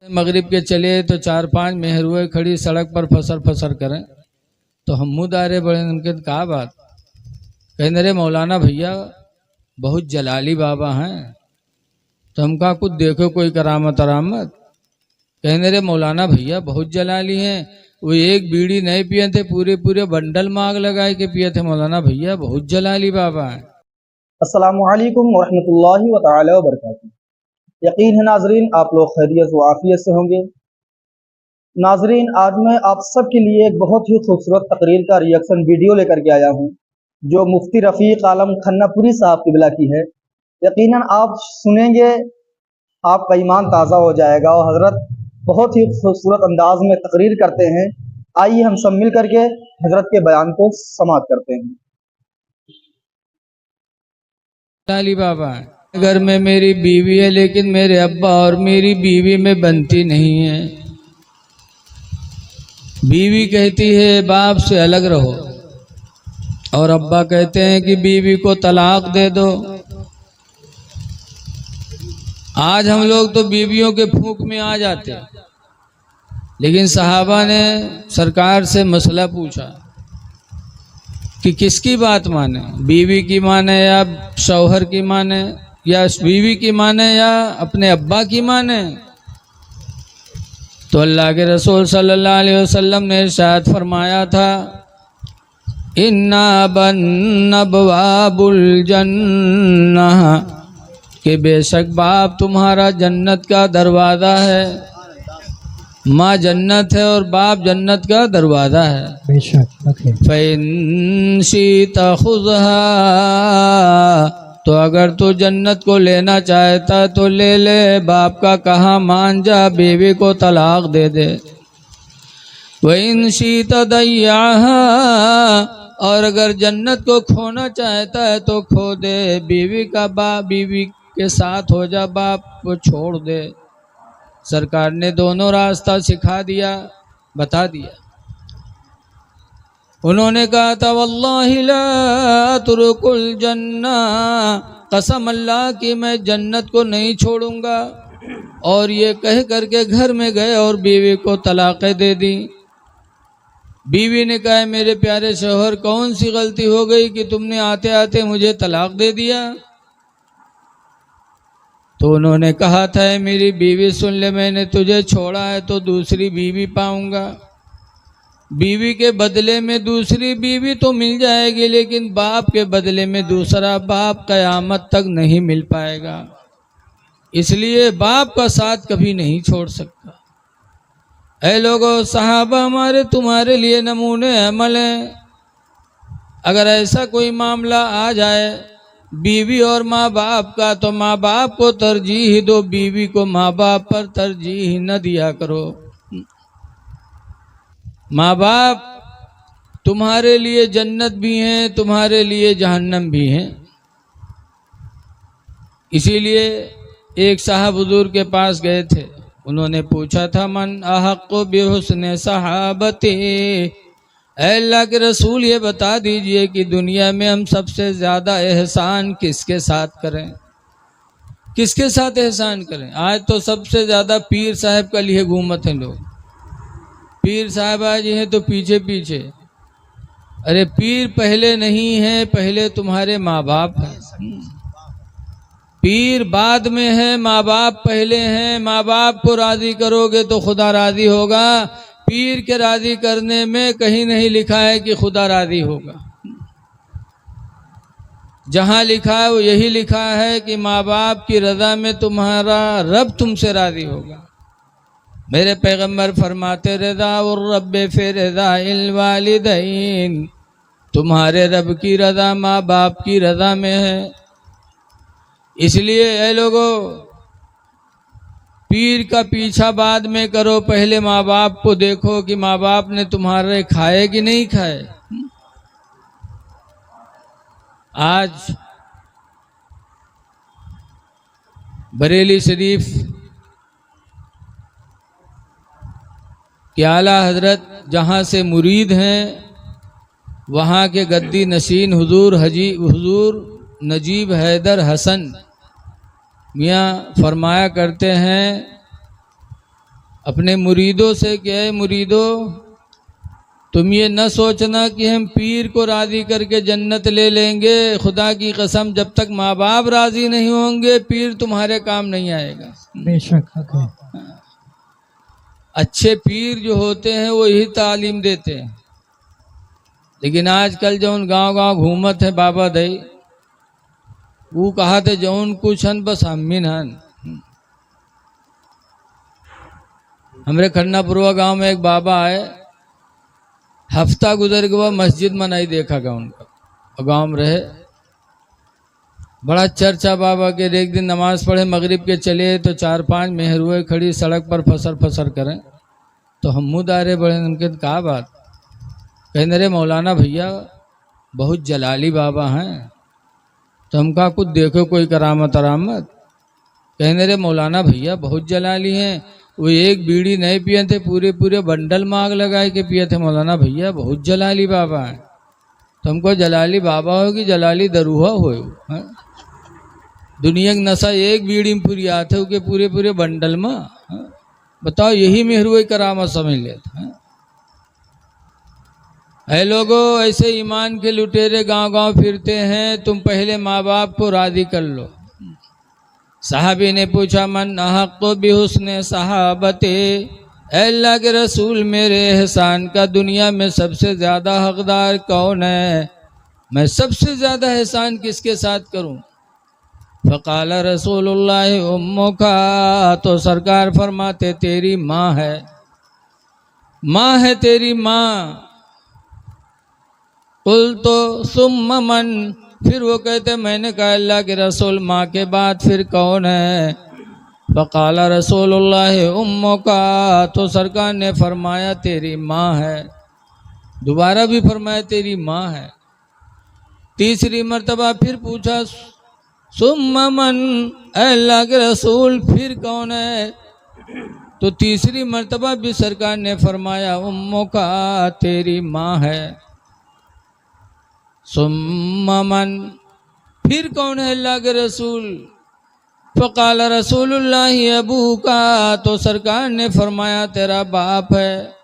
मगरिब के चले तो 4-5 मेहरुए खड़ी सड़क पर फसर फसर करें तो हम मुँह दारे बड़े उनके कहा बात कहने रे मौलाना भैया बहुत जलाली बाबा हैं। तो हम कहा कुछ देखो कोई करामत अरामत। कहने रे मौलाना भैया बहुत जलाली हैं, वो एक बीड़ी नहीं पिए थे पूरे पूरे बंडल मांग लगाए के पिए थे। मौलाना भैया बहुत जलाली बाबा हैं। अस्सलामु अलैकुम वरहमतुल्लाहि व तआला व बरकातुहू। यकीन है नाजरीन आप लोग खैरियत व आफियत से होंगे। नाजरीन आज मैं आप सब के लिए एक बहुत ही खूबसूरत तकरीर का रिएक्शन वीडियो लेकर के आया हूँ जो मुफ्ती रफ़ीक आलम खन्नापुरी साहब किबला की है। यकीनन आप सुनेंगे आपका ईमान ताज़ा हो जाएगा और हज़रत बहुत ही खूबसूरत अंदाज में तकरीर करते हैं। आइए हम सब मिल करके हज़रत के बयान को समाअत करते हैं। जलाली बाबा है। घर में मेरी बीवी है लेकिन मेरे अब्बा और मेरी बीवी में बनती नहीं है। बीवी कहती है बाप से अलग रहो और अब्बा कहते हैं कि बीवी को तलाक दे दो। आज हम लोग तो बीवियों के फूंक में आ जाते हैं, लेकिन सहाबा ने सरकार से मसला पूछा कि किसकी बात माने, बीवी की माने या शौहर की माने या बीवी की माने या अपने अब्बा की माने। तो अल्लाह के रसूल सल्लल्लाहु अलैहि वसल्लम ने इरशाद फरमाया था इन्ना बन्नबवाबुल जन्नह कि बेशक बाप तुम्हारा जन्नत का दरवाज़ा है। माँ जन्नत है और बाप जन्नत का दरवाज़ा है। बेशक फ़इन शीता खुज़हा तो अगर तू जन्नत को लेना चाहता तो ले ले, बाप का कहा मान जा, बीवी को तलाक दे दे। वइन शीता दय्याहा और अगर जन्नत को खोना चाहता है तो खो दे, बीवी का बाप बीवी के साथ हो जा, बाप को छोड़ दे। सरकार ने दोनों रास्ता सिखा दिया, बता दिया। उन्होंने कहा था वल्लाहि ला तुरुकुल जन्ना, कसम अल्लाह की मैं जन्नत को नहीं छोड़ूंगा। और ये कह करके घर में गए और बीवी को तलाक़ें दे दी। बीवी ने कहा मेरे प्यारे शौहर कौन सी गलती हो गई कि तुमने आते आते मुझे तलाक दे दिया। तो उन्होंने कहा था मेरी बीवी सुन ले, मैंने तुझे छोड़ा है तो दूसरी बीवी पाऊंगा। बीवी के बदले में दूसरी बीवी तो मिल जाएगी, लेकिन बाप के बदले में दूसरा बाप क़यामत तक नहीं मिल पाएगा। इसलिए बाप का साथ कभी नहीं छोड़ सकता। ऐ लोगों, सहाबा हमारे तुम्हारे लिए नमूने अमल हैं। अगर ऐसा कोई मामला आ जाए बीवी और माँ बाप का तो माँ बाप को तरजीह दो, बीवी को माँ बाप पर तरजीह न दिया करो। माँ बाप तुम्हारे लिए जन्नत भी हैं, तुम्हारे लिए जहन्नम भी हैं। इसीलिए एक साहब हुजूर के पास गए थे, उन्होंने पूछा था मन अहक्कु बिहुस्न सहाबती, अल्लाह के रसूल ये बता दीजिए कि दुनिया में हम सबसे ज़्यादा एहसान किसके साथ करें, किसके साथ एहसान करें। आज तो सबसे ज़्यादा पीर साहब का लिए घूमत हैं लोग। पीर साहब आज हैं तो पीछे पीछे। अरे पीर पहले नहीं है, पहले तुम्हारे माँ बाप हैं। पीर बाद में है, माँ बाप पहले हैं। माँ बाप को राज़ी करोगे तो खुदा राज़ी होगा। पीर के राज़ी करने में कहीं नहीं लिखा है कि खुदा राज़ी होगा। जहाँ लिखा है वो यही लिखा है कि माँ बाप की रज़ा में तुम्हारा रब तुमसे राज़ी होगा। मेरे पैगम्बर फरमाते रज़ा और रब फिर रज़ा इल वालिदैन, तुम्हारे रब की रज़ा माँ बाप की रज़ा में है। इसलिए ऐ लोगों, पीर का पीछा बाद में करो, पहले माँ बाप को देखो कि माँ बाप ने तुम्हारे खाए कि नहीं खाए। आज बरेली शरीफ के आला हजरत जहाँ से मुरीद हैं, वहाँ के गद्दी नशीन हुजूर नजीब हैदर हसन मियाँ फरमाया करते हैं अपने मुरीदों से कि ऐ मुरीदों, तुम ये न सोचना कि हम पीर को राज़ी करके जन्नत ले लेंगे। खुदा की कसम, जब तक माँ बाप राज़ी नहीं होंगे पीर तुम्हारे काम नहीं आएगा। बेशक हक है। अच्छे पीर जो होते हैं वो यही तालीम देते हैं। लेकिन आजकल जो उन गांव गांव घूमत है बाबा दई, वो कहा थे जौन कुछ हन बस हमीन हन। हमरे खन्नापुरवा गांव में एक बाबा आए, हफ्ता गुजर के बाद मस्जिद में नहीं देखा गया उनका, और गांव में रहे। बड़ा चर्चा बाबा के। एक दिन नमाज पढ़े मगरिब के चले तो 4-5 मेहरुए खड़ी सड़क पर फसर फसर करें, तो हम मुँह दारे बड़े। उनके कहा बात, कहने रे मौलाना भैया बहुत जलाली बाबा हैं। तो हम कहा कुछ देखो कोई करामत अरामत। कहने रे मौलाना भैया बहुत जलाली हैं, वो एक बीड़ी नहीं पिए थे, पूरे पूरे बंडल में आग लगाए के पिए थे। मौलाना भैया बहुत जलाली बाबा हैं। तो हमको जलाली बाबा हो कि जलाली दरूहा हो, दुनिया की नशा एक बीड़ी में पूरी आते हो के पूरे पूरे बंडल में। बताओ, यही मेहरुई करामत समझ लेते। है लोगों, ऐसे ईमान के लुटेरे गांव गांव फिरते हैं। तुम पहले माँ बाप को राजी कर लो। साहबी ने पूछा, मन अहक़्क़ु बिहुस्ने सहाबते, अल्लाह के रसूल मेरे एहसान का दुनिया में सबसे ज़्यादा हकदार कौन है? मैं सबसे ज़्यादा एहसान किसके साथ करूं? फ़क़ाल रसूलुल्लाह उम्मुका, तो सरकार फरमाते तेरी माँ है, माँ है तेरी माँ। कुल तो सुम्मा मन, फिर वो कहते मैंने कहा अल्लाह के रसूल माँ के बाद फिर कौन है? फ़क़ाल रसूलुल्लाह उम्मुका, तो सरकार ने फरमाया तेरी माँ है। दोबारा भी फरमाया तेरी माँ है। तीसरी मर्तबा फिर पूछा सुम्मा मन, अल्लाह के रसूल फिर कौन है? तो तीसरी मर्तबा भी सरकार ने फरमाया उम्मुका, तेरी माँ है। सुम्मा मन, फिर कौन है अल्लाह के रसूल? फ़क़ाल रसूलुल्लाह अबूका, तो सरकार ने फरमाया तेरा बाप है।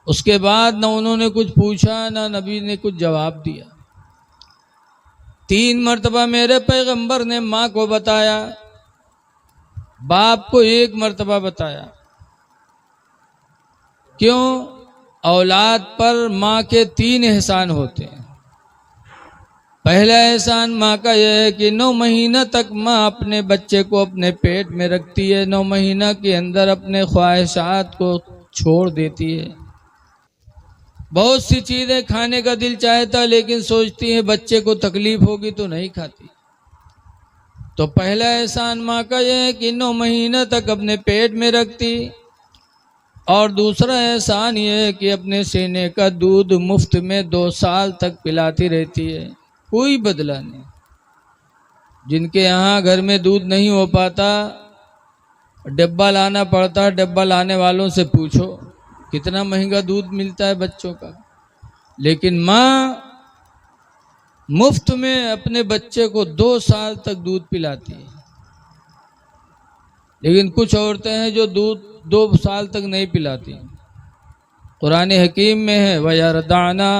उसके बाद न उन्होंने कुछ पूछा ना नबी ने कुछ जवाब दिया। 3 मर्तबा मेरे पैगंबर ने माँ को बताया, बाप को 1 मर्तबा बताया। क्यों? औलाद पर माँ के 3 एहसान होते हैं। पहला एहसान माँ का यह है कि 9 महीना तक माँ अपने बच्चे को अपने पेट में रखती है। 9 महीना के अंदर अपने ख्वाहिशात को छोड़ देती है। बहुत सी चीज़ें खाने का दिल चाहता लेकिन सोचती है बच्चे को तकलीफ होगी तो नहीं खाती। तो पहला एहसान माँ का यह है कि 9 महीना तक अपने पेट में रखती, और दूसरा एहसान ये है कि अपने सीने का दूध मुफ्त में 2 साल तक पिलाती रहती है, कोई बदला नहीं। जिनके यहाँ घर में दूध नहीं हो पाता, डब्बा लाना पड़ता है। डब्बा लाने वालों से पूछो कितना महंगा दूध मिलता है बच्चों का। लेकिन माँ मुफ्त में अपने बच्चे को 2 साल तक दूध पिलाती है। लेकिन कुछ औरतें हैं जो दूध 2 साल तक नहीं पिलाती। कुरान हकीम में है वयरदाना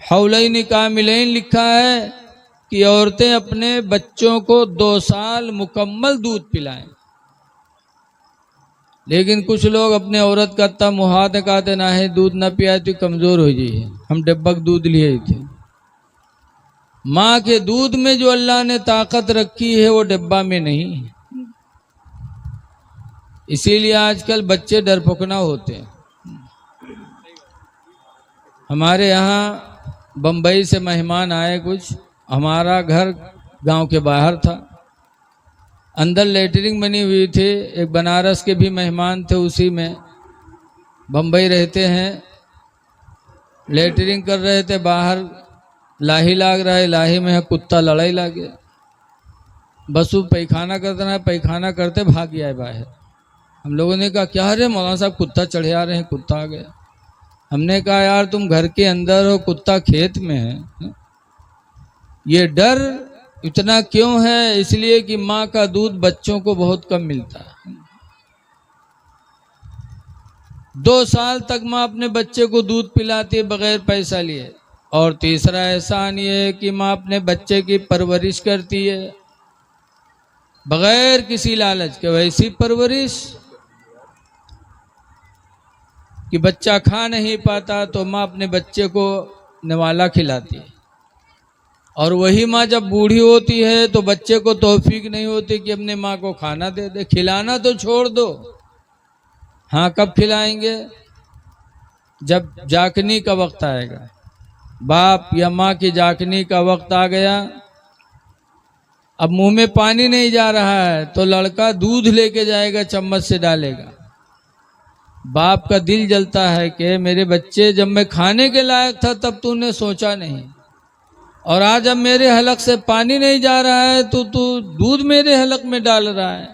हौलैन कामिलैन, लिखा है कि औरतें अपने बच्चों को 2 साल मुकम्मल दूध पिलाएं। लेकिन कुछ लोग अपने औरत का तब मुहाद कहते ना है दूध ना पिया तो कमज़ोर हो जाइए, हम डब्बा दूध लिए थे। माँ के दूध में जो अल्लाह ने ताकत रखी है वो डब्बा में नहीं है। इसीलिए आजकल बच्चे डरपोकना होते हैं। हमारे यहाँ बम्बई से मेहमान आए कुछ, हमारा घर गांव के बाहर था, अंदर लेटरिंग बनी हुई थी। एक बनारस के भी मेहमान थे, उसी में बम्बई रहते हैं, लेटरिंग कर रहे थे। बाहर लाही लाग रहा है, लाही में है कुत्ता लड़ाई लागे। बस वो पैखाना करते ना, पैखाना करते भाग गया है बाहर। हम लोगों ने कहा क्या रे मौलाना साहब कुत्ता चढ़े आ रहे हैं, कुत्ता आ गया। हमने कहा यार तुम घर के अंदर हो, कुत्ता खेत में है। ये डर इतना क्यों है? इसलिए कि माँ का दूध बच्चों को बहुत कम मिलता है। 2 साल तक माँ अपने बच्चे को दूध पिलाती है बगैर पैसा लिए। और तीसरा एहसान ये है कि माँ अपने बच्चे की परवरिश करती है बगैर किसी लालच के। वैसी परवरिश कि बच्चा खा नहीं पाता तो माँ अपने बच्चे को निवाला खिलाती है। और वही माँ जब बूढ़ी होती है तो बच्चे को तौफीक नहीं होती कि अपने माँ को खाना दे दे। खिलाना तो छोड़ दो, हाँ कब खिलाएंगे? जब जाकनी का वक्त आएगा। बाप या माँ की जाकनी का वक्त आ गया, अब मुंह में पानी नहीं जा रहा है तो लड़का दूध लेके जाएगा, चम्मच से डालेगा। बाप का दिल जलता है कि मेरे बच्चे, जब मैं खाने के लायक था तब तूने सोचा नहीं, और आज अब मेरे हलक से पानी नहीं जा रहा है तो तू दूध मेरे हलक में डाल रहा है।